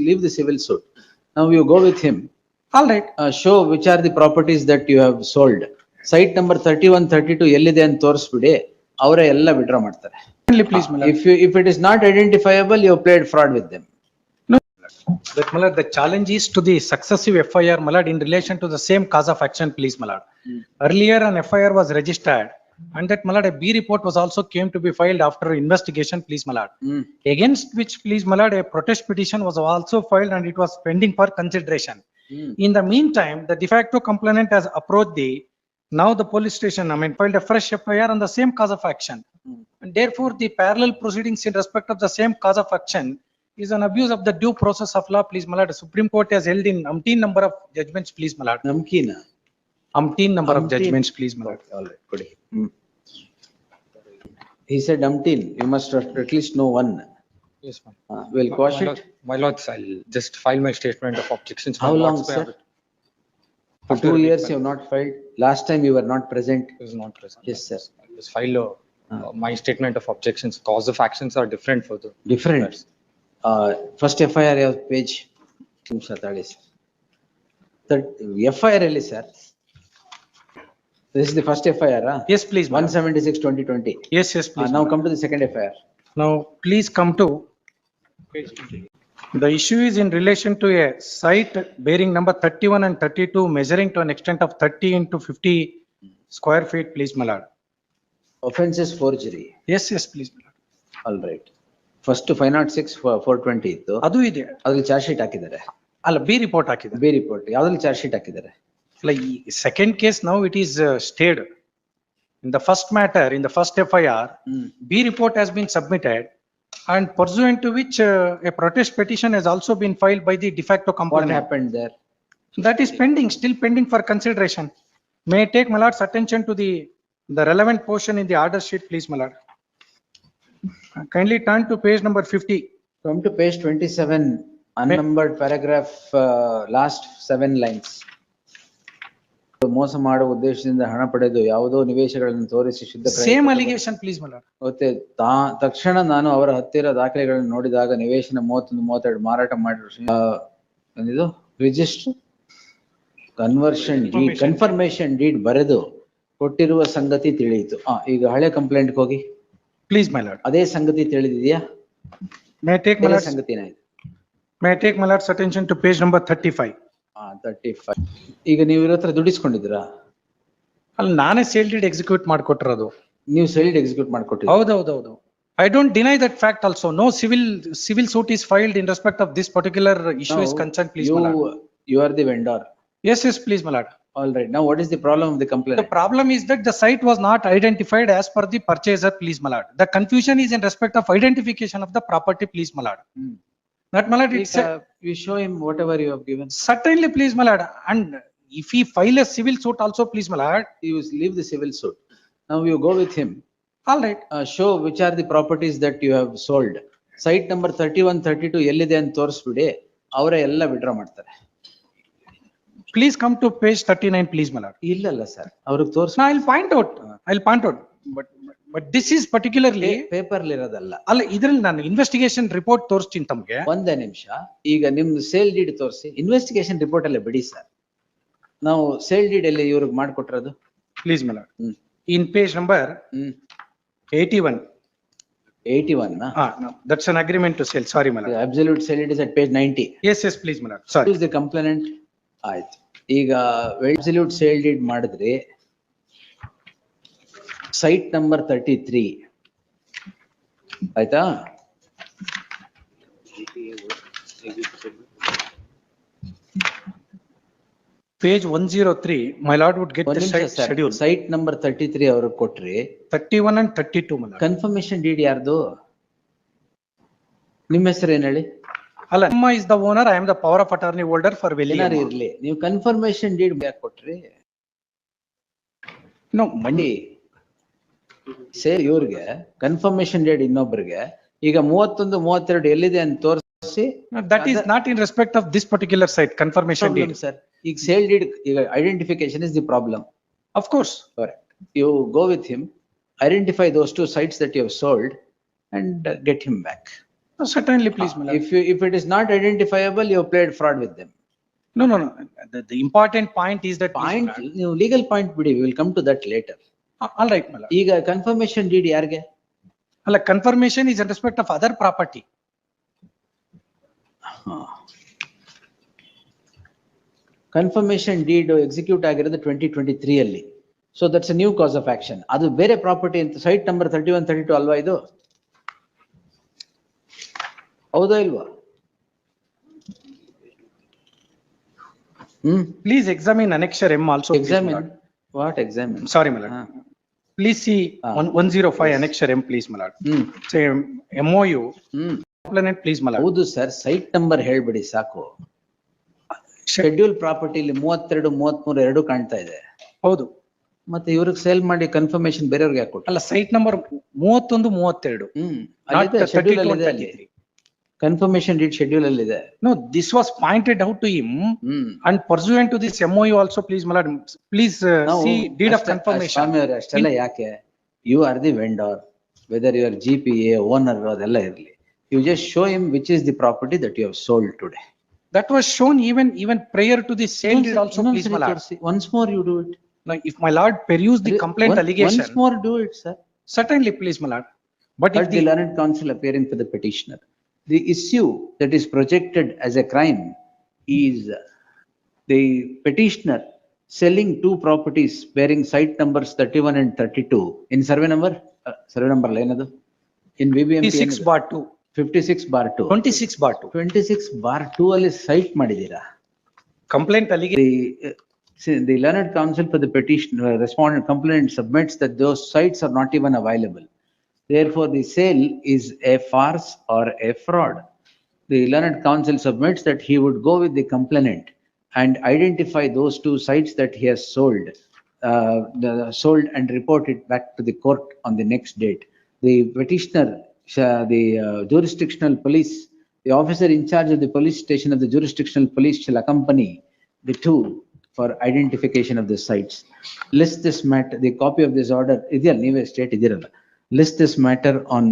leave the civil suit. Now you go with him. All right. Show which are the properties that you have sold. Site number 31, 32 ಎಲ್ಲಿದೆ ಅಂತ ತೋರಿಸ್ಬಿಡಿ, ಅವರೇ ಎಲ್ಲ withdraw ಮಾಡ್ತಾರೆ. Please, my lord. If it is not identifiable, you have played fraud with them. But my lord, the challenge is to the successive FIR, my lord, in relation to the same cause of action, please, my lord. Earlier an FIR was registered and that, my lord, a B report was also came to be filed after investigation, please, my lord. Against which, please, my lord, a protest petition was also filed and it was pending for consideration. In the meantime, the de facto complainant has approached now the police station, filed a fresh FIR on the same cause of action. And therefore, the parallel proceedings in respect of the same cause of action is an abuse of the due process of law, please, my lord. The Supreme Court has held in umpteen number of judgments, please, my lord. Namkeena. Umpteen number of judgments, please, my lord. All right, good. He said umpteen, you must at least know one. Yes, ma'am. We'll quash My it. lord- My lords, I'll just file my statement of objections. How My long, lords, sir? For 2 years you have not filed. Last time you were not present. It was not present. Yes, sir. I'll just file my statement of objections. Cause of actions are different for the. Different. First FIR ಯಾವ page? ನಿಮಿಷ ತಾಳಿ sir. FIR ಎಲ್ಲಿ sir? This is the first FIR. Yes, please, my lord. 176/2020. Yes, yes, please. Now my come to the second FIR. lord. Now, please come to. The issue is in relation to a site bearing number 31 and 32 measuring to an extent of 30 into 50 square feet, please, my lord. Offense is forgery. Yes, yes, please, my lord. All right. First 506/420 ಇತ್ತು. ಅದು ಇದೆ. ಅದ್ರಲ್ಲಿ charge sheet ಹಾಕಿದ್ದಾರೆ. ಅಲ್ಲ, B report ಹಾಕಿದೆ. B report ಯಾವ್ದ್ರಲ್ಲಿ charge sheet ಹಾಕಿದ್ದಾರೆ? Like second case now it is stayed. In the first matter, in the first FIR, B report has been submitted and pursuant to which a protest petition has also been filed by the de facto What complainant. happened there? That is pending, still pending for consideration. May I take my lord's attention to the relevant portion in the order sheet, please, my lord. Kindly turn to page number 50. Come to page 27, unnumbered paragraph, last 7 lines. ಮೋಸ ಮಾಡುವ ಉದ್ದೇಶದಿಂದ ಹಣ ಪಡೆದು ಯಾವುದೋ ನಿವೇಶಗಳನ್ನು ತೋರಿಸಿ ಶುದ್ಧ Same allegation, please, my lord. ಮತ್ತೆ ತಕ್ಷಣ ನಾನು ಅವರ ಹತ್ತಿರ ದಾಖಲೆಗಳನ್ನು ನೋಡಿದಾಗ ನಿವೇಶನ 31, 32 ಮಾರಾಟ ಮಾಡಿದ್ರು. ಇದು ರಿಜಿಸ್ಟರ್ ಕನ್ಫರ್ಮೇಶನ್ ಡೀಡ್ ಬರೆದು ಕೊಟ್ಟಿರುವ ಸಂಗತಿ ತಿಳಿಯಿತು. ಈಗ ಹಳೆ ಕಂಪ್ಲೇಂಟ್ ಹೋಗಿ Please, my lord. ಅದೇ ಸಂಗತಿ ತಿಳಿದಿದೆಯಾ? May I take my lord's, ಸಂಗತಿನ ಇದು. may I take my lord's attention to page number 35. 35. ಈಗ ನೀವು ಇವ್ರ ಹತ್ರ ದುಡಿಸ್ಕೊಂಡಿದ್ದೀರಾ? ಅಲ್ಲಿ ನಾನೇ ಸೇಲ್ ಡೀಡ್ ಎಕ್ಸಿಕ್ಯೂಟ್ ಮಾಡ್ಕೊಟ್ಟಿರೋದು. ನೀವು ಸೈಡ್ ಎಕ್ಸಿಕ್ಯೂಟ್ ಮಾಡ್ಕೊಟ್ಟಿದ್ದೀರಾ? ಹೌದೌದೌದು. I don't deny that fact also. No civil suit is filed in respect of this particular issue is concerned, please, my lord. You are the vendor. Yes, yes, please, my lord. All right. Now what is the problem of the The complaint? problem is that the site was not identified as per the purchaser, please, my lord. The confusion is in respect of identification of the property, please, my lord. That, my lord, it's You show him whatever you have given. certainly, please, my lord. And if he file a civil suit also, please, my lord. You leave the civil suit. Now you go with him. All right. Show which are the properties that you have sold. Site number 31, 32 ಎಲ್ಲಿದೆ ಅಂತ ತೋರಿಸ್ಬಿಡಿ, ಅವರೇ ಎಲ್ಲ withdraw ಮಾಡ್ತಾರೆ. Please come to page 39, please, my lord. ಇಲ್ಲಲ್ಲ sir, ಅವ್ರಿಗೆ ತೋರಿಸ್. Now I'll point out. But this is particularly. Paper ಇರೋದಲ್ಲ. ಅಲ್ಲ, ಇದ್ರಲ್ಲಿ ನಾನು ಇನ್ವೆಸ್ಟಿಗೇಷನ್ ರಿಪೋರ್ಟ್ ತೋರಿಸ್ತೀನಿ ತಮ್ಗೆ. ಒಂದೇ ನಿಮಿಷ. ಈಗ ನಿಮ್ದು ಸೇಲ್ ಡೀಡ್ ತೋರಿಸಿ. ಇನ್ವೆಸ್ಟಿಗೇಷನ್ ರಿಪೋರ್ಟ್ ಅಲ್ಲೇ ಬಿಡಿ ಸರ್. ನಾವು ಸೇಲ್ ಡೀಡ್ ಎಲ್ಲಿ ಇವ್ರಿಗೆ ಮಾಡ್ಕೊಟ್ಟಿರೋದು? Please, my lord. In page number 81. 81. No, that's an agreement to sell. Sorry, my lord. The absolute sale deed is at page 90. Yes, yes, please, my lord. Sorry. Who is the complainant? ಆಯ್ತು. ಈಗ absolute sale deed ಮಾಡಿದ್ರೆ site number 33 ಆಯ್ತಾ? Page 103, my lord would get the site schedule. Site number 33 ಅವ್ರಿಗೆ ಕೊಟ್ರಿ. 31 and 32, my lord. Confirmation deed ಯಾರ್ದು? ನಿಮ್ಮ ಹೆಸರು ಏನ್ ಹೇಳಿ? ಅಲ್ಲ, Amma is the owner, I am the power of attorney holder for ಏನಾರು Velliamma. ಇರ್ಲಿ, ನೀವು ಕನ್ಫರ್ಮೇಶನ್ ಡೀಡ್ ಯಾಕೆ ಕೊಟ್ರಿ? No, ಮಂಡಿ ಸೇರಿ ಇವ್ರಿಗೆ ಕನ್ಫರ್ಮೇಶನ್ ಡೇಟ್ ಇನ್ನೊಬ್ಬರಿಗೆ ಈಗ 31, 32 ಎಲ್ಲಿದೆ ಅಂತ ತೋರಿಸಿ. that is not in respect of this particular site, confirmation deed. Sir, ಈಗ ಸೇಲ್ ಡೀಡ್ ಈಗ identification is the problem. Of course. Correct. You go with him, identify those 2 sites that you have sold and get him back. Certainly, please, my lord. If it is not identifiable, you have played fraud with them. No, no, no. The important point is that. please, my Point, lord. ನೀವು legal point ಬಿಡಿ, we will come to that later. All right, my lord. ಈಗ confirmation deed ಯಾರಿಗೆ? ಅಲ್ಲ, confirmation is in respect of other property. Confirmation deed execute ಆಗಿರೋದು 2023 ಅಲ್ಲಿ. So that's a new cause of action. ಅದು ಬೇರೆ property ಅಂತ site number 31, 32 ಅಲ್ವಾ ಇದು? ಹೌದಾ ಇಲ್ವಾ? Please examine annexure M also. please, my examine lord. What examine? Sorry, my lord. Please see 105 annexure M, please, my lord. Say MOU, complainant, please, my lord. ಹೌದು sir, site number ಹೇಳ್ಬಿಡಿ ಸಾಕು. Schedule ಪ್ರಾಪರ್ಟಿಲಿ 32, 33 ಎರಡು ಕಾಣ್ತಾ ಇದೆ. ಹೌದು. ಮತ್ತೆ ಇವ್ರಿಗೆ sale ಮಾಡಿ ಕನ್ಫರ್ಮೇಶನ್ ಬೇರೆಯವ್ರಿಗೆ ಯಾಕೆ ಕೊಟ್ಟು? ಅಲ್ಲ, site number 31, 32. Not 32 and 33. Confirmation deed schedule ಅಲ್ಲಿ ಇದೆ. No, this was pointed out to him and pursuant to this MOU also, please, my lord. Please see deed of confirmation. ಸ್ವಾಮಿ ಅವರೇ, ಅಷ್ಟೆಲ್ಲ ಯಾಕೆ? You are the vendor, whether you are GPA owner ಅದೆಲ್ಲ ಇರಲಿ. You just show him which is the property that you have sold today. That was shown even prior to the sale deed also, please, my lord. Once more you do it. Now, if my lord peruse the complaint allegation. Once more do it, sir. Certainly, please, my lord. But if But the learned counsel appearing for the petitioner. The issue that is projected as a crime is the petitioner selling two properties bearing site numbers 31 and 32 in survey number ಏನದು? In BBMP 56/2, 56/2. 26/2. 26/2 ಅಲ್ಲಿ site ಮಾಡಿದೀರಾ? Complaint allegation. The learned counsel for the petition, respondent complainant submits that those sites are not even available. Therefore, the sale is a farce or a fraud. The learned counsel submits that he would go with the complainant and identify those two sites that he has sold, sold and report it back to the court on the next date. The petitioner, the jurisdictional police, the officer in charge of the police station of the jurisdictional police shall accompany the two for identification of the sites. List this matter, the copy of this order, ಇದೆಯಲ್ಲ ನೀವೇ state ಇದಿರಲ್ಲ. List this matter on